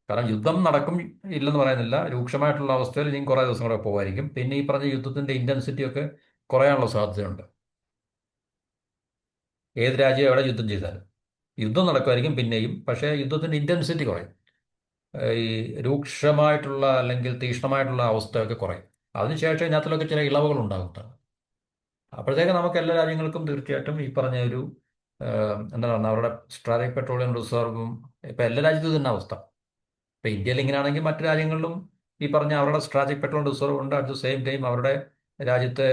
കാരണം യുദ്ധം നടക്കും ഇല്ലെന്ന് പറയുന്നില്ല, രൂക്ഷമായിട്ടുള്ള അവസ്ഥയിൽ ഇനിയും കുറേ ദിവസം കൂടെ പോകുമായിരിക്കും. പിന്നെ ഈ പറഞ്ഞ യുദ്ധത്തിൻ്റെ ഇൻറ്റൻസിറ്റി ഒക്കെ കുറയാനുള്ള സാധ്യതയുണ്ട്. ഏത് രാജ്യം എവിടെ യുദ്ധം ചെയ്താലും യുദ്ധം നടക്കുമായിരിക്കും പിന്നെയും, പക്ഷേ യുദ്ധത്തിൻ്റെ ഇൻറ്റൻസിറ്റി കുറയും. ഈ രൂക്ഷമായിട്ടുള്ള അല്ലെങ്കിൽ തീക്ഷ്ണമായിട്ടുള്ള അവസ്ഥയൊക്കെ കുറയും. അതിനുശേഷം ഇതിനകത്തിലൊക്കെ ചില ഇളവുകൾ ഉണ്ടാകുന്നതാണ്. അപ്പോഴത്തേക്ക് നമുക്ക് എല്ലാ രാജ്യങ്ങൾക്കും തീർച്ചയായിട്ടും ഈ പറഞ്ഞ ഒരു എന്താണ് അവരുടെ സ്ട്രാറ്റജിക് പെട്രോളിയം റിസർവും ഇപ്പം എല്ലാ രാജ്യത്തും തന്നെ അവസ്ഥ. ഇപ്പം ഇന്ത്യയിൽ ഇങ്ങനെയാണെങ്കിൽ മറ്റു രാജ്യങ്ങളിലും ഈ പറഞ്ഞ അവരുടെ സ്ട്രാറ്റജിക് പെട്രോൾ റിസർവ് ഉണ്ട്. അറ്റ് ദ സെയിം ടൈം അവരുടെ രാജ്യത്തെ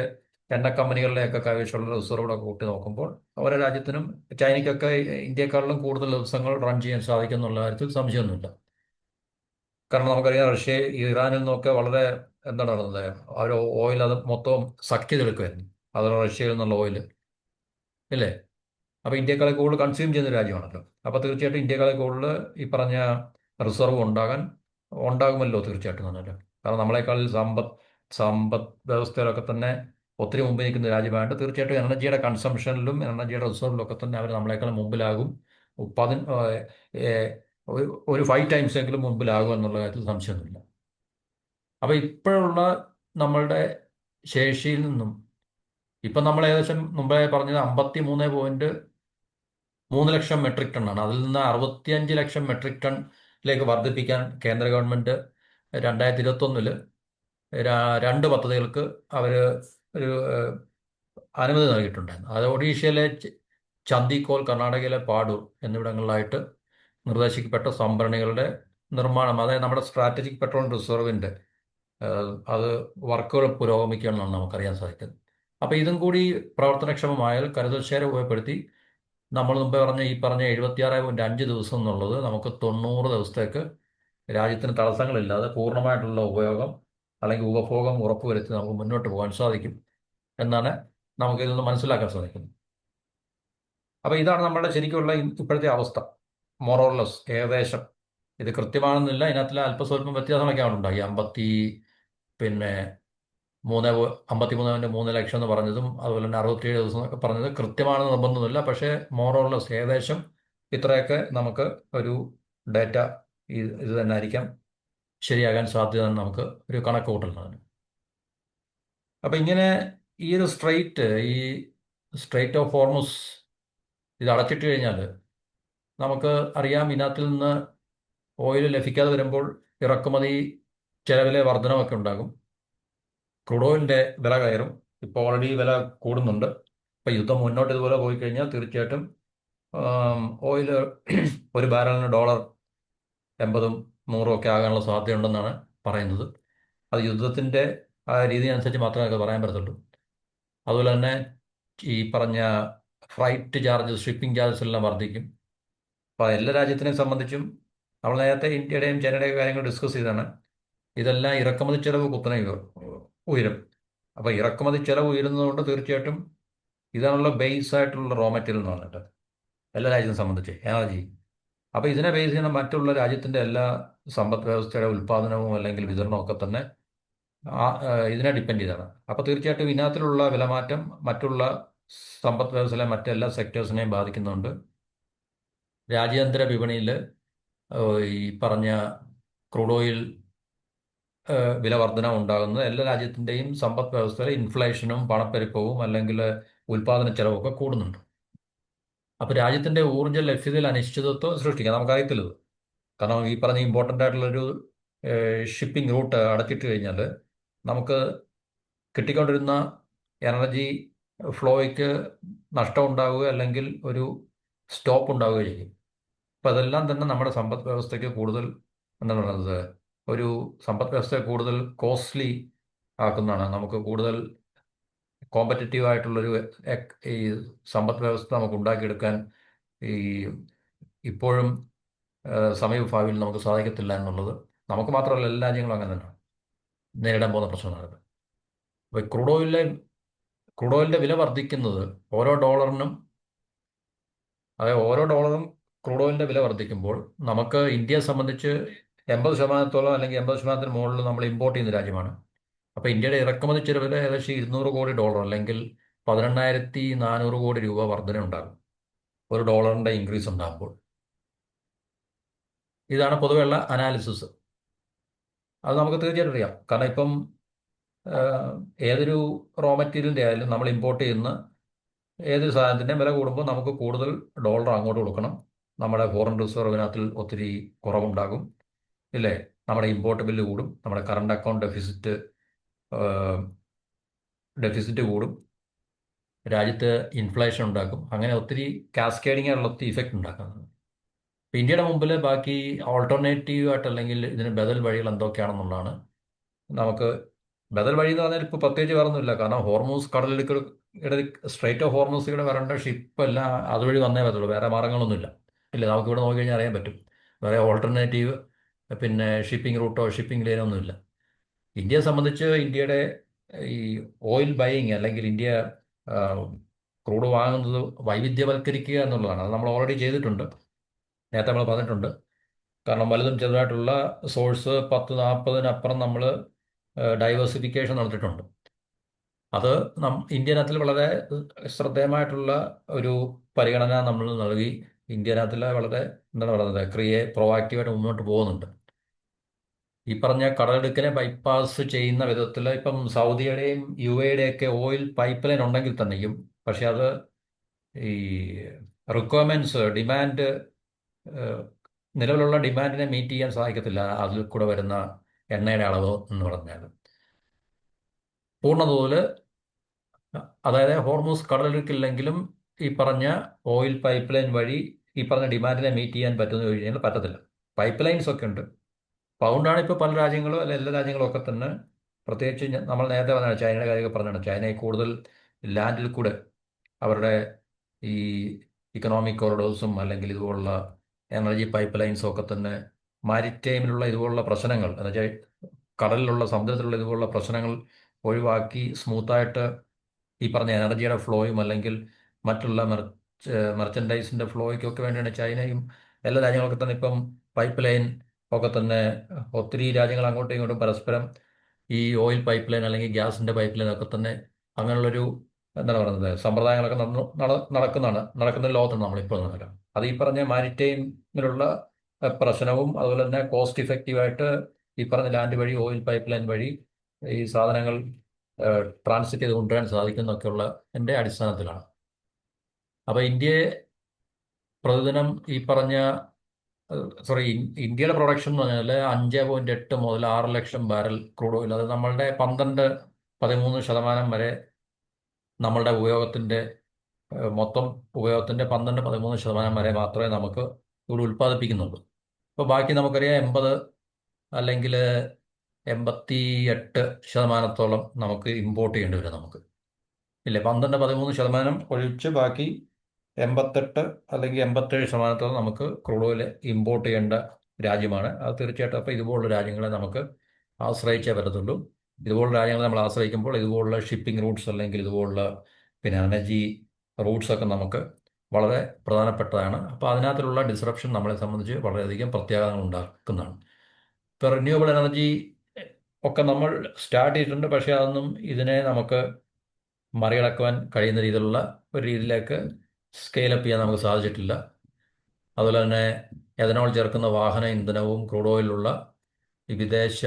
എണ്ണ കമ്പനികളിലെയൊക്കെ കൈവശമുള്ള റിസർവൂടെ കൂട്ടി നോക്കുമ്പോൾ ഓരോ രാജ്യത്തിനും ചൈനയ്ക്കൊക്കെ ഇന്ത്യയെക്കാളിലും കൂടുതൽ ദിവസങ്ങൾ റൺ ചെയ്യാൻ സാധിക്കും എന്നുള്ള കാര്യത്തിൽ സംശയമൊന്നുമില്ല. കാരണം നമുക്കറിയാം ഇറാനിൽ നിന്നൊക്കെ വളരെ എന്താണ് പറയുന്നത്, അവർ ഓയിൽ അത് മൊത്തം സക്ക് ചെയ്തെടുക്കുമായിരുന്നു, അത് റഷ്യയിൽ നിന്നുള്ള ഓയിൽ ഇല്ലേ. അപ്പോൾ ഇന്ത്യക്കാളെ കൂടുതൽ കൺസ്യൂം ചെയ്യുന്ന രാജ്യമാണല്ലോ. അപ്പോൾ തീർച്ചയായിട്ടും ഇന്ത്യക്കാളെ കൂടുതൽ ഈ പറഞ്ഞ റിസർവ് ഉണ്ടാകുമല്ലോ തീർച്ചയായിട്ടും തന്നെയല്ലോ. കാരണം നമ്മളെക്കാൾ സമ്പദ് വ്യവസ്ഥയിലൊക്കെ തന്നെ ഒത്തിരി മുമ്പ് നിൽക്കുന്ന രാജ്യമായിട്ട് തീർച്ചയായിട്ടും എനർജിയുടെ കൺസംഷനിലും എനർജിയുടെ റിസർവിലും ഒക്കെ തന്നെ അവർ നമ്മളെക്കാൾ മുമ്പിലാകും. ഒരു 5 ടൈംസ് എങ്കിലും മുമ്പിലാകും എന്നുള്ള കാര്യത്തിൽ സംശയമൊന്നുമില്ല. അപ്പോൾ ഇപ്പോഴുള്ള നമ്മളുടെ ശേഷിയിൽ നിന്നും ഇപ്പം നമ്മൾ ഏകദേശം മുമ്പേ പറഞ്ഞത് 53.3 ലക്ഷം മെട്രിക് ടണ്ണാണ്. അതിൽ നിന്ന് 65 ലക്ഷം മെട്രിക് ടണ്ണിലേക്ക് വർദ്ധിപ്പിക്കാൻ കേന്ദ്ര ഗവൺമെൻറ് 2021 രണ്ട് പദ്ധതികൾക്ക് അവർ ഒരു അനുമതി നൽകിയിട്ടുണ്ടായിരുന്നു. അത് ഒഡീഷയിലെ ചന്ദിക്കോൽ, കർണാടകയിലെ പാടൂർ എന്നിവിടങ്ങളിലായിട്ട് നിർദ്ദേശിക്കപ്പെട്ട സംഭരണികളുടെ നിർമ്മാണം, അതായത് നമ്മുടെ സ്ട്രാറ്റജിക് പെട്രോൾ റിസർവിൻ്റെ അത് വർക്കുകൾ പുരോഗമിക്കുകയാണെന്നാണ് നമുക്കറിയാൻ സാധിക്കുന്നത്. അപ്പോൾ ഇതും കൂടി പ്രവർത്തനക്ഷമമായാൽ കരുതൽ ശേല ഉപയോഗപ്പെടുത്തി നമ്മൾ മുമ്പേ പറഞ്ഞ ഈ പറഞ്ഞ 76.5 ദിവസം എന്നുള്ളത് നമുക്ക് 90 ദിവസത്തേക്ക് രാജ്യത്തിന് തടസ്സങ്ങളില്ലാതെ പൂർണ്ണമായിട്ടുള്ള ഉപയോഗം അല്ലെങ്കിൽ ഉപഭോഗം ഉറപ്പുവരുത്തി നമുക്ക് മുന്നോട്ട് പോകാൻ സാധിക്കും എന്നാണ് നമുക്കിതിൽ നിന്ന് മനസ്സിലാക്കാൻ സാധിക്കുന്നത്. അപ്പോൾ ഇതാണ് നമ്മളുടെ ശരിക്കുള്ള ഇപ്പോഴത്തെ അവസ്ഥ. മോറോർലെസ് ഏകദേശം ഇത് കൃത്യമാണെന്നില്ല, ഇതിനകത്തിൽ അല്പസ്വല്പം വ്യത്യാസമൊക്കെ ഉണ്ടായി. പിന്നെ 53.3 ലക്ഷം എന്ന് പറഞ്ഞതും അതുപോലെ തന്നെ 67 ദിവസം എന്നൊക്കെ പറഞ്ഞത് കൃത്യമാണെന്ന് നിർബന്ധമൊന്നുമില്ല. പക്ഷേ മോറോർലെസ് ഏകദേശം ഇത്രയൊക്കെ നമുക്ക് ഒരു ഡേറ്റ ഇത് തന്നെ ആയിരിക്കാം ശരിയാകാൻ സാധ്യത നമുക്ക് ഒരു കണക്ക് കൂട്ടുന്നതാണ്. അപ്പം ഇങ്ങനെ ഈ ഒരു ഈ സ്ട്രെയിറ്റ് ഓഫ് ഹോർമുസ് ഇത് അടച്ചിട്ട് കഴിഞ്ഞാൽ നമുക്ക് അറിയാം ഇതിനകത്തിൽ നിന്ന് ഓയിൽ ലഭിക്കാതെ വരുമ്പോൾ ഇറക്കുമതി ചെലവിലെ വർധനമൊക്കെ ഉണ്ടാകും. ക്രൂഡ് ഓയിലിൻ്റെ വില കയറും. ഇപ്പോൾ ഓൾറെഡി വില കൂടുന്നുണ്ട്. ഇപ്പോൾ യുദ്ധം മുന്നോട്ട് ഇതുപോലെ പോയി കഴിഞ്ഞാൽ തീർച്ചയായിട്ടും ഓയിൽ ഒരു ബാരലിന് $80-100 ഒക്കെ ആകാനുള്ള സാധ്യതയുണ്ടെന്നാണ് പറയുന്നത്. അത് യുദ്ധത്തിൻ്റെ ആ രീതി അനുസരിച്ച് മാത്രമേ അത് പറയാൻ പറ്റത്തുള്ളൂ. അതുപോലെ തന്നെ ഈ പറഞ്ഞ ഫ്ലൈറ്റ് ചാർജസ്, ഷിപ്പിംഗ് ചാർജസ് എല്ലാം വർദ്ധിക്കും. അപ്പോൾ എല്ലാ രാജ്യത്തിനെയും സംബന്ധിച്ചും നമ്മൾ നേരത്തെ ഇന്ത്യയുടെയും ചൈനയുടെയും കാര്യങ്ങൾ ഡിസ്കസ് ചെയ്താണ്. ഇതെല്ലാം ഇറക്കുമതി ചെലവ് കുത്തനെ ഉയരും. അപ്പോൾ ഇറക്കുമതി ചെലവ് ഉയരുന്നതുകൊണ്ട് തീർച്ചയായിട്ടും ഇതാണുള്ള ബേസ് ആയിട്ടുള്ള റോ മെറ്റീരിയൽ എന്ന് പറഞ്ഞിട്ട് എല്ലാ രാജ്യത്തെ സംബന്ധിച്ച് എനർജി. അപ്പോൾ ഇതിനെ ബേസ് ചെയ്യുന്ന മറ്റുള്ള രാജ്യത്തിൻ്റെ എല്ലാ സമ്പദ് വ്യവസ്ഥയുടെ ഉൽപ്പാദനവും അല്ലെങ്കിൽ വിതരണവും ഒക്കെ തന്നെ ഇതിനെ ഡിപ്പെൻഡ് ചെയ്താണ്. അപ്പോൾ തീർച്ചയായിട്ടും ഇതിനകത്തിലുള്ള വിലമാറ്റം മറ്റുള്ള സമ്പദ് വ്യവസ്ഥയിലെ മറ്റെല്ലാ സെക്ടേഴ്സിനെയും ബാധിക്കുന്നുണ്ട്. രാജ്യാന്തര വിപണിയിൽ ഈ പറഞ്ഞ ക്രൂഡ് ഓയിൽ വില വർധന ഉണ്ടാകുന്നത് എല്ലാ രാജ്യത്തിൻ്റെയും സമ്പദ് വ്യവസ്ഥയിലെ ഇൻഫ്ലേഷനും പണപ്പെരുപ്പവും അല്ലെങ്കിൽ ഉൽപ്പാദന ചെലവൊക്കെ കൂടുന്നുണ്ട്. അപ്പോൾ രാജ്യത്തിൻ്റെ ഊർജ്ജ ലഭ്യതയിൽ അനിശ്ചിതത്വം സൃഷ്ടിക്കാം. നമുക്കറിയത്തില്ലത്. കാരണം ഈ പറഞ്ഞ ഇമ്പോർട്ടൻ്റ് ആയിട്ടുള്ളൊരു ഷിപ്പിംഗ് റൂട്ട് അടച്ചിട്ട് കഴിഞ്ഞാൽ നമുക്ക് കിട്ടിക്കൊണ്ടിരുന്ന എനർജി ഫ്ലോയ്ക്ക് നഷ്ടം ഉണ്ടാവുക അല്ലെങ്കിൽ ഒരു സ്റ്റോപ്പ് ഉണ്ടാവുകയും ചെയ്യും. അപ്പോൾ അതെല്ലാം തന്നെ നമ്മുടെ സമ്പദ് വ്യവസ്ഥയ്ക്ക് കൂടുതൽ എന്താണ് പറയുന്നത്, ഒരു സമ്പദ് വ്യവസ്ഥയെ കൂടുതൽ കോസ്റ്റ്ലി ആക്കുന്നതാണ്. നമുക്ക് കൂടുതൽ കോമ്പറ്ററ്റീവ് ആയിട്ടുള്ളൊരു ഈ സമ്പദ് വ്യവസ്ഥ നമുക്ക് ഉണ്ടാക്കിയെടുക്കാൻ ഈ ഇപ്പോഴും സമീപഭാവിയിൽ നമുക്ക് സാധിക്കത്തില്ല എന്നുള്ളത് നമുക്ക് മാത്രമല്ല എല്ലാ രാജ്യങ്ങളും അങ്ങനെ തന്നെയാണ് നേരിടാൻ പോകുന്ന പ്രശ്നമാണിത്. അപ്പോൾ ക്രൂഡ് ഓയിലിൻ്റെ വില വർദ്ധിക്കുന്നത് ഓരോ ഡോളറിനും, അതായത് ഓരോ ഡോളറും ക്രൂഡ് ഓയിലിൻ്റെ വില വർദ്ധിക്കുമ്പോൾ നമുക്ക് ഇന്ത്യയെ സംബന്ധിച്ച് 80% അല്ലെങ്കിൽ 80% മുകളിൽ നമ്മൾ ഇമ്പോർട്ട് ചെയ്യുന്ന രാജ്യമാണ്. അപ്പോൾ ഇന്ത്യയുടെ ഇറക്കുമതി ചെലവിൽ ഏകദേശം 200 കോടി ഡോളർ അല്ലെങ്കിൽ 18,400 കോടി രൂപ വർധന ഉണ്ടാകും ഒരു ഡോളറിൻ്റെ ഇൻക്രീസ് ഉണ്ടാകുമ്പോൾ. ഇതാണ് പൊതുവെയുള്ള അനാലിസിസ്. അത് നമുക്ക് തീർച്ചയായിട്ടും അറിയാം. കാരണം ഇപ്പം ഏതൊരു റോ മെറ്റീരിയലിൻ്റെ ആയാലും നമ്മൾ ഇമ്പോർട്ട് ചെയ്യുന്ന ഏതൊരു സാധനത്തിൻ്റെയും വില കൂടുമ്പോൾ നമുക്ക് കൂടുതൽ ഡോളർ അങ്ങോട്ട് കൊടുക്കണം. നമ്മുടെ ഫോറിൻ റിസർവിനകത്തിൽ ഒത്തിരി കുറവുണ്ടാകും, ഇല്ലേ? നമ്മുടെ ഇമ്പോർട്ട് ബില്ല് കൂടും, നമ്മുടെ കറണ്ട് അക്കൗണ്ട് ഡെഫിസിറ്റ് കൂടും, രാജ്യത്ത് ഇൻഫ്ലേഷൻ ഉണ്ടാക്കും. അങ്ങനെ ഒത്തിരി കാസ്കേഡിംഗ് ആയിട്ടുള്ള ഒത്തിരി ഇഫക്റ്റ് ഉണ്ടാക്കുന്നത്. ഇപ്പം ഇന്ത്യയുടെ മുമ്പിൽ ബാക്കി ഓൾട്ടർനേറ്റീവ് ആയിട്ട് അല്ലെങ്കിൽ ഇതിന് ബദൽ വഴികൾ എന്തൊക്കെയാണെന്നുള്ളതാണ്. നമുക്ക് ബദൽ വഴി എന്ന് പറഞ്ഞാൽ ഇപ്പോൾ പ്രത്യേകിച്ച് വേറൊന്നുമില്ല. കാരണം ഹോർമൂസ് കടലിടുക്ക് സ്ട്രൈറ്റ് ഓഫ് ഹോർമൂസിലൂടെ വരേണ്ട ഷിപ്പ് എല്ലാം അതുവഴി വന്നേ പറ്റുള്ളൂ, വേറെ മാർഗ്ഗങ്ങളൊന്നുമില്ല. ഇല്ല, നമുക്കിവിടെ നോക്കിക്കഴിഞ്ഞാൽ അറിയാൻ പറ്റും. വേറെ ഓൾട്ടർനേറ്റീവ് പിന്നെ ഷിപ്പിംഗ് റൂട്ടോ ഷിപ്പിംഗ് ലൈനോ ഒന്നുമില്ല. ഇന്ത്യയെ സംബന്ധിച്ച് ഇന്ത്യയുടെ ഈ ഓയിൽ ബൈയിങ് അല്ലെങ്കിൽ ഇന്ത്യ ക്രൂഡ് വാങ്ങുന്നത് വൈവിധ്യവൽക്കരിക്കുക എന്നുള്ളതാണ്. അത് നമ്മൾ ഓൾറെഡി ചെയ്തിട്ടുണ്ട്, നേരത്തെ നമ്മൾ പറഞ്ഞിട്ടുണ്ട്. കാരണം വലുതും ചെറുതായിട്ടുള്ള സോഴ്സ് 10-40 നമ്മൾ ഡൈവേഴ്സിഫിക്കേഷൻ നടത്തിയിട്ടുണ്ട്. അത് ഇന്ത്യനകത്തിൽ വളരെ ശ്രദ്ധേയമായിട്ടുള്ള ഒരു പരിഗണന നമ്മൾ നൽകി ഇന്ത്യനകത്തിൽ വളരെ എന്താണ് പറയുന്നത് പ്രൊവാക്റ്റീവായിട്ട് മുന്നോട്ട് പോകുന്നുണ്ട്. ഈ പറഞ്ഞ കടലിടുക്കിനെ ബൈപ്പാസ് ചെയ്യുന്ന വിധത്തിൽ ഇപ്പം സൗദിയുടെയും UAE-യുടെയൊക്കെ ഓയിൽ പൈപ്പ് ലൈൻ ഉണ്ടെങ്കിൽ തന്നെയും, പക്ഷെ അത് ഈ റിക്വയർമെൻറ്റ്സ് നിലവിലുള്ള ഡിമാൻഡിനെ മീറ്റ് ചെയ്യാൻ സാധിക്കത്തില്ല. അതിൽ കൂടെ വരുന്ന എണ്ണയുടെ അളവ് എന്ന് പറഞ്ഞാൽ പൂർണ്ണതോതിൽ, അതായത് ഹോർമൂസ് കടലിടുക്കില്ലെങ്കിലും ഈ പറഞ്ഞ ഓയിൽ പൈപ്പ് ലൈൻ വഴി ഈ പറഞ്ഞ ഡിമാൻഡിനെ മീറ്റ് ചെയ്യാൻ പറ്റുമെന്ന് ചോദിച്ചു കഴിഞ്ഞാൽ പറ്റത്തില്ല. പൈപ്പ് ലൈൻസ് ഒക്കെ ഉണ്ട്. അപ്പോൾ അതുകൊണ്ടാണ് ഇപ്പോൾ പല രാജ്യങ്ങളും അല്ല എല്ലാ രാജ്യങ്ങളും ഒക്കെ തന്നെ, പ്രത്യേകിച്ച് നമ്മൾ നേരത്തെ പറഞ്ഞാണ് ചൈനയുടെ കാര്യമൊക്കെ പറഞ്ഞാണ്, ചൈനയെ കൂടുതൽ ലാൻഡിൽ കൂടെ അവരുടെ ഈ ഇക്കണോമിക് കോറിഡോഴ്സും അല്ലെങ്കിൽ ഇതുപോലുള്ള എനർജി പൈപ്പ് ലൈൻസും ഒക്കെ തന്നെ മാരിടൈമിലുള്ള ഇതുപോലുള്ള പ്രശ്നങ്ങൾ, എന്നുവെച്ചാൽ കടലിലുള്ള സമുദ്രത്തിലുള്ള ഇതുപോലുള്ള പ്രശ്നങ്ങൾ ഒഴിവാക്കി സ്മൂത്തായിട്ട് ഈ പറഞ്ഞ എനർജിയുടെ ഫ്ലോയും അല്ലെങ്കിൽ മറ്റുള്ള മെർച്ചൻഡൈസിൻ്റെ ഫ്ലോയ്ക്കൊക്കെ വേണ്ടിയാണ് ചൈനയും എല്ലാ രാജ്യങ്ങളൊക്കെ തന്നെ ഇപ്പം പൈപ്പ് ലൈൻ ഒക്കെ തന്നെ ഒത്തിരി രാജ്യങ്ങൾ അങ്ങോട്ടും ഇങ്ങോട്ടും പരസ്പരം ഈ ഓയിൽ പൈപ്പ് ലൈൻ അല്ലെങ്കിൽ ഗ്യാസിൻ്റെ പൈപ്പ് ലൈൻ ഒക്കെ തന്നെ അങ്ങനെയുള്ളൊരു എന്താണ് പറയുന്നത് സമ്പ്രദായങ്ങളൊക്കെ നടക്കുന്ന ലോകത്താണ് നമ്മളിപ്പോൾ നടക്കാം. അത് ഈ പറഞ്ഞ മാരിടൈമിലുള്ള പ്രശ്നവും അതുപോലെ തന്നെ കോസ്റ്റ് ഇഫക്റ്റീവായിട്ട് ഈ പറഞ്ഞ ലാൻഡ് വഴി ഓയിൽ പൈപ്പ് ലൈൻ വഴി ഈ സാധനങ്ങൾ ട്രാൻസിറ്റ് ചെയ്ത് കൊണ്ടുവരാൻ സാധിക്കുന്നൊക്കെയുള്ള എൻ്റെ അടിസ്ഥാനത്തിലാണ്. അപ്പോൾ ഇന്ത്യയെ പ്രതിദിനം ഈ പറഞ്ഞ ഇന്ത്യയുടെ പ്രൊഡക്ഷൻ എന്ന് പറഞ്ഞാൽ 5.8 മുതൽ 6 ലക്ഷം ബാരൽ ക്രൂഡ് ഓയിൽ, അത് നമ്മളുടെ 12-13% വരെ നമ്മളുടെ മൊത്തം ഉപയോഗത്തിൻ്റെ 12-13% വരെ മാത്രമേ നമുക്ക് ഇവിടെ ഉൽപ്പാദിപ്പിക്കുന്നുള്ളൂ. അപ്പോൾ ബാക്കി നമുക്കറിയാം 80 അല്ലെങ്കിൽ 88% നമുക്ക് ഇമ്പോർട്ട് ചെയ്യേണ്ടി വരും നമുക്ക്, ഇല്ലേ? 12-13% ഒഴിച്ച് ബാക്കി 88 അല്ലെങ്കിൽ 87% നമുക്ക് ക്രൂഡ് ഓയിൽ ഇമ്പോർട്ട് ചെയ്യേണ്ട രാജ്യമാണ് അത് തീർച്ചയായിട്ടും. അപ്പോൾ ഇതുപോലുള്ള രാജ്യങ്ങളെ നമുക്ക് ആശ്രയിച്ചേ പറ്റത്തുള്ളൂ. ഇതുപോലുള്ള രാജ്യങ്ങളെ നമ്മൾ ആശ്രയിക്കുമ്പോൾ ഇതുപോലുള്ള ഷിപ്പിംഗ് റൂട്ട്സ് അല്ലെങ്കിൽ ഇതുപോലുള്ള പിന്നെ എനർജി റൂട്ട്സൊക്കെ നമുക്ക് വളരെ പ്രധാനപ്പെട്ടതാണ്. അപ്പോൾ അതിനകത്തുള്ള ഡിസ്റപ്ഷൻ നമ്മളെ സംബന്ധിച്ച് വളരെയധികം പ്രത്യാഘാതങ്ങൾ ഉണ്ടാക്കുന്നതാണ്. ഇപ്പോൾ റിന്യൂവബിൾ എനർജി ഒക്കെ നമ്മൾ സ്റ്റാർട്ട് ചെയ്തിട്ടുണ്ട്, പക്ഷേ അതൊന്നും ഇതിനെ നമുക്ക് മറികടക്കുവാൻ കഴിയുന്ന രീതിയിലുള്ള ഒരു രീതിയിലേക്ക് സ്കെയിലപ്പ് ചെയ്യാൻ നമുക്ക് സാധിച്ചിട്ടില്ല. അതുപോലെ തന്നെ എഥനോൾ ചേർക്കുന്ന വാഹന ഇന്ധനവും ക്രൂഡ് ഓയിലുള്ള ഈ വിദേശ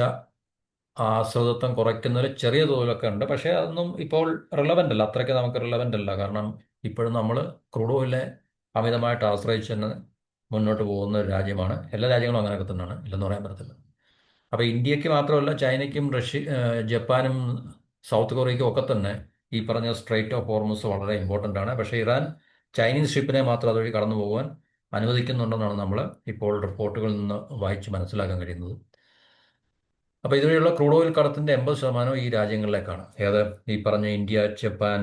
ആശ്രിതത്വം കുറയ്ക്കുന്നതിൽ ചെറിയ തോതിലൊക്കെ ഉണ്ട്, പക്ഷേ അതൊന്നും ഇപ്പോൾ റിലവൻ്റ് അല്ല, അത്രയ്ക്ക് നമുക്ക് റിലവൻ്റ് അല്ല. കാരണം ഇപ്പോഴും നമ്മൾ ക്രൂഡ് ഓയിലിനെ അമിതമായിട്ട് ആശ്രയിച്ച് തന്നെ മുന്നോട്ട് പോകുന്ന ഒരു രാജ്യമാണ്. എല്ലാ രാജ്യങ്ങളും അങ്ങനെയൊക്കെ തന്നെയാണ്, ഇല്ലെന്ന് പറയാൻ പറ്റത്തില്ല. അപ്പോൾ ഇന്ത്യക്ക് മാത്രമല്ല ചൈനയ്ക്കും ജപ്പാനും സൗത്ത് കൊറിയയ്ക്കും ഒക്കെ തന്നെ ഈ പറഞ്ഞ സ്ട്രൈറ്റ് ഓഫ് ഹോർമൂസ് വളരെ ഇമ്പോർട്ടൻ്റ് ആണ്. പക്ഷേ ഇറാൻ ചൈനീസ് ഷിപ്പിനെ മാത്രം അതുവഴി കടന്നു പോകാൻ അനുവദിക്കുന്നുണ്ടെന്നാണ് നമ്മൾ ഇപ്പോൾ റിപ്പോർട്ടുകളിൽ നിന്ന് വായിച്ച് മനസ്സിലാക്കാൻ കഴിയുന്നത്. അപ്പോൾ ഇതുവഴിയുള്ള ക്രൂഡ് ഓയിൽ കടത്തിൻ്റെ 80% ഈ രാജ്യങ്ങളിലേക്കാണ്. ഏത് ഈ പറഞ്ഞ ഇന്ത്യ, ജപ്പാൻ,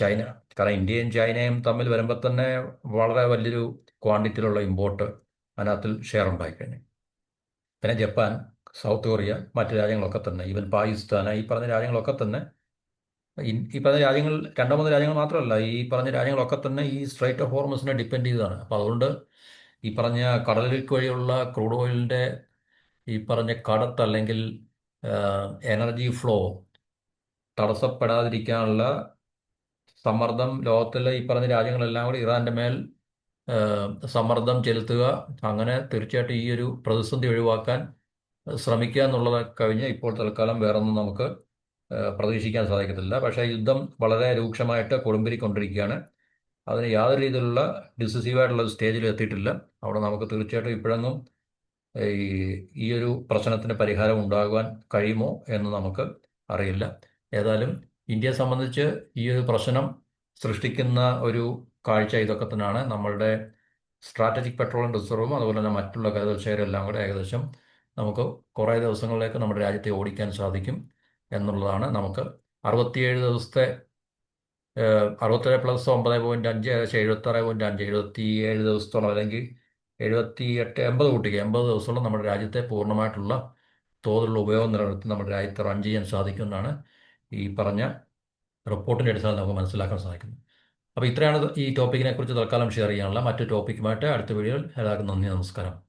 ചൈന. കാരണം ഇന്ത്യയും ചൈനയും തമ്മിൽ വരുമ്പോൾ തന്നെ വളരെ വലിയൊരു ക്വാണ്ടിറ്റിയിലുള്ള ഇമ്പോർട്ട് അതിനകത്തിൽ ഷെയർ ഉണ്ടായിക്കഴിഞ്ഞു. പിന്നെ ജപ്പാൻ, സൗത്ത് കൊറിയ, മറ്റ് രാജ്യങ്ങളൊക്കെ തന്നെ, ഈവൻ പാകിസ്ഥാൻ, ഈ പറഞ്ഞ രാജ്യങ്ങളൊക്കെ തന്നെ ഈ പറഞ്ഞ രാജ്യങ്ങൾ, രണ്ടോ മൂന്നോ രാജ്യങ്ങൾ മാത്രമല്ല, ഈ പറഞ്ഞ രാജ്യങ്ങളൊക്കെ തന്നെ ഈ സ്ട്രൈറ്റ് ഓഫ് ഹോർമസിനെ ഡിപ്പെൻഡ് ചെയ്തതാണ്. അപ്പോൾ അതുകൊണ്ട് ഈ പറഞ്ഞ കടലിലേക്ക് വഴിയുള്ള ക്രൂഡ് ഓയിലിൻ്റെ ഈ പറഞ്ഞ കടത്ത് അല്ലെങ്കിൽ എനർജി ഫ്ലോ തടസ്സപ്പെടാതിരിക്കാനുള്ള സമ്മർദ്ദം ലോകത്തിലെ ഈ പറഞ്ഞ രാജ്യങ്ങളെല്ലാം കൂടി ഇറാൻ്റെ മേൽ സമ്മർദ്ദം ചെലുത്തുക, അങ്ങനെ തീർച്ചയായിട്ടും ഈ ഒരു പ്രതിസന്ധി ഒഴിവാക്കാൻ ശ്രമിക്കുക എന്നുള്ളത് കഴിഞ്ഞ് ഇപ്പോൾ തൽക്കാലം വേറൊന്നും നമുക്ക് പ്രതീക്ഷിക്കാൻ സാധിക്കത്തില്ല. പക്ഷേ യുദ്ധം വളരെ രൂക്ഷമായിട്ട് കൊടുമ്പിരിക്കൊണ്ടിരിക്കുകയാണ്. അതിന് യാതൊരു രീതിയിലുള്ള ഡിസിസീവായിട്ടുള്ള സ്റ്റേജിൽ എത്തിയിട്ടില്ല. അവിടെ നമുക്ക് തീർച്ചയായിട്ടും ഇപ്പോഴൊന്നും ഈ ഈ ഒരു പ്രശ്നത്തിന് പരിഹാരം ഉണ്ടാകുവാൻ കഴിയുമോ എന്ന് നമുക്ക് അറിയില്ല. ഏതായാലും ഇന്ത്യയെ സംബന്ധിച്ച് ഈ ഒരു പ്രശ്നം സൃഷ്ടിക്കുന്ന ഒരു കാഴ്ച ഇതൊക്കെ തന്നെയാണ്. നമ്മളുടെ സ്ട്രാറ്റജിക് പെട്രോളിയം റിസർവും അതുപോലെ തന്നെ മറ്റുള്ള കരുതൽ ഷെയറും എല്ലാം കൂടെ ഏകദേശം നമുക്ക് കുറേ ദിവസങ്ങളിലേക്ക് നമ്മുടെ രാജ്യത്തെ ഓടിക്കാൻ സാധിക്കും എന്നുള്ളതാണ്. നമുക്ക് 67 ദിവസത്തെ 67+9.5 ഏകദേശം 76.5, 77 ദിവസത്തോളം, അല്ലെങ്കിൽ 78, 80 കൂട്ടിക്കുക, 80 ദിവസത്തോളം നമ്മുടെ രാജ്യത്തെ പൂർണ്ണമായിട്ടുള്ള തോതിലുള്ള ഉപയോഗം നിലനിർത്തി നമ്മുടെ രാജ്യത്തെ റൺ ചെയ്യാൻ സാധിക്കുമെന്നാണ് ഈ പറഞ്ഞ റിപ്പോർട്ടിൻ്റെ അടിസ്ഥാനത്തിൽ നമുക്ക് മനസ്സിലാക്കാൻ സാധിക്കുന്നത്. അപ്പോൾ ഇത്രയാണ് ഈ ടോപ്പിക്കിനെ കുറിച്ച് തൽക്കാലം ഷെയർ ചെയ്യാനുള്ള. മറ്റു ടോപ്പിക്കുമായിട്ട് അടുത്ത വീഡിയോയിൽ എല്ലാവർക്കും നന്ദി, നമസ്കാരം.